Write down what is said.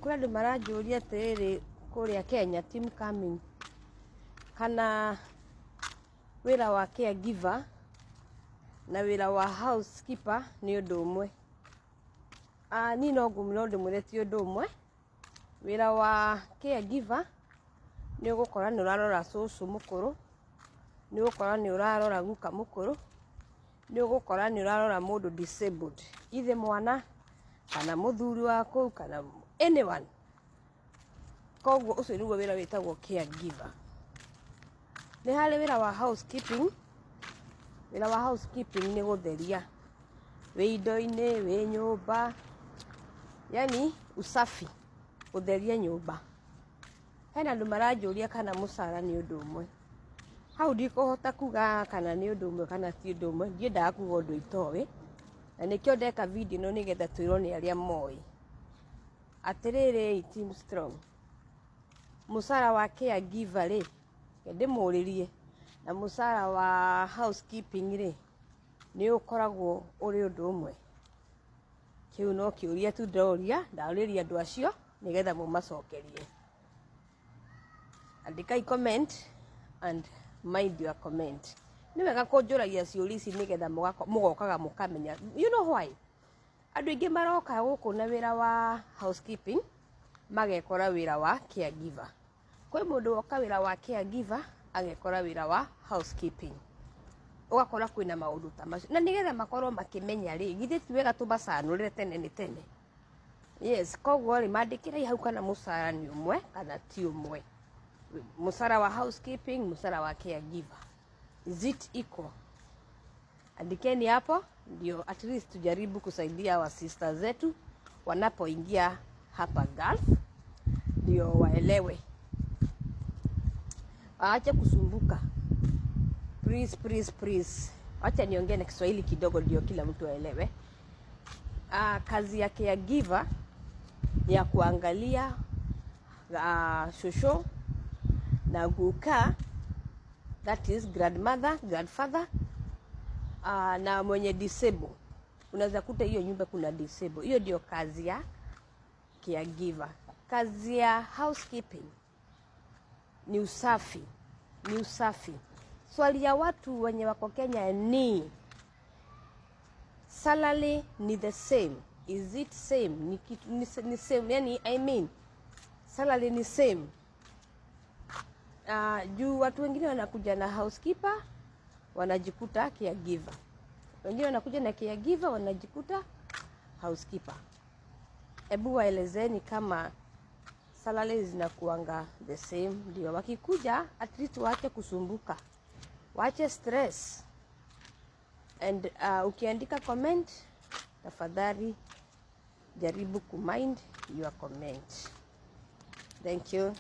Kuri andu maranjuria atiriri kuria Kenya team coming kana wira wa caregiver na wira wa housekeeper ni undu umwe. Ni no ngumira undu mwire ti undu umwe. Wira wa caregiver ni ugukora ni urarora cucu mukuru, ni ugukora ni urarora guka mukuru, ni ugukora ni urarora mundu disabled, ithe mwana kana muthuri waku kana anyone. Koguo ucio niguo wira witagwo caregiver. Ni hari wira wa housekeeping. Wira wa housekeeping ni gutheria wi indo-ini, wi nyumba, yani usafi, gutheria nyumba. Hena andu maranjuria kana mucara ni undu umwe. Hau ndikuhota kuga kana ni undu umwe kana ti undu umwe. Ndiendaga kuga undu itowi, na nikio ndeka video no nigetha twirwo ni aria moi. Atiriri team strong, mucara wa caregiver ri ndimuririe na mucara wa housekeeping ri ni ukoragwo uri undu umwe. Kiu no kiuria tu ndoria, ndariria andu acio nigetha mumacokerie. Andikai comment and mind your comment. Ni wega kunjuragia ciuria ici nigetha mugokaga mukamenya. You know why? Andu ingi maroka guku na wira wa housekeeping magekora wira wa caregiver. Kwi mundu woka wira wa caregiver agekora wira wa housekeeping. Ugakora kwina maundu ta macio. Na nigetha makorwo makimenya ri, githĩ ti wega tumacanurire tene ni tene. Yes, koguo ri mandikire hau kana mucara ni umwe kana ti umwe. Mucara wa housekeeping, mucara wa caregiver. Is it equal? Andikeni hapo ndio at least tujaribu kusaidia wa sisters zetu wanapoingia hapa Gulf, ndio waelewe. Waache kusumbuka. Please, please, please. Acha niongee na Kiswahili kidogo ndio kila mtu aelewe. Kazi ya caregiver ni ya kuangalia shosho na guka, that is grandmother, grandfather, na mwenye disable. Unaweza kuta hiyo nyumba kuna disable. Hiyo ndio kazi ya caregiver. Kazi ya housekeeping ni usafi. Ni usafi. Swali ya watu wenye wako Kenya ni salary ni the same. Is it same? Ni same. Yani I mean salary ni same. Juu watu wengine wanakuja na housekeeper wanajikuta caregiver. Wengine wanakuja na caregiver wanajikuta housekeeper. Ebu waelezeni kama salary zinakuanga the same, ndio wakikuja at least waache kusumbuka. Waache stress. And ukiandika comment tafadhali jaribu kumind your comment. Thank you.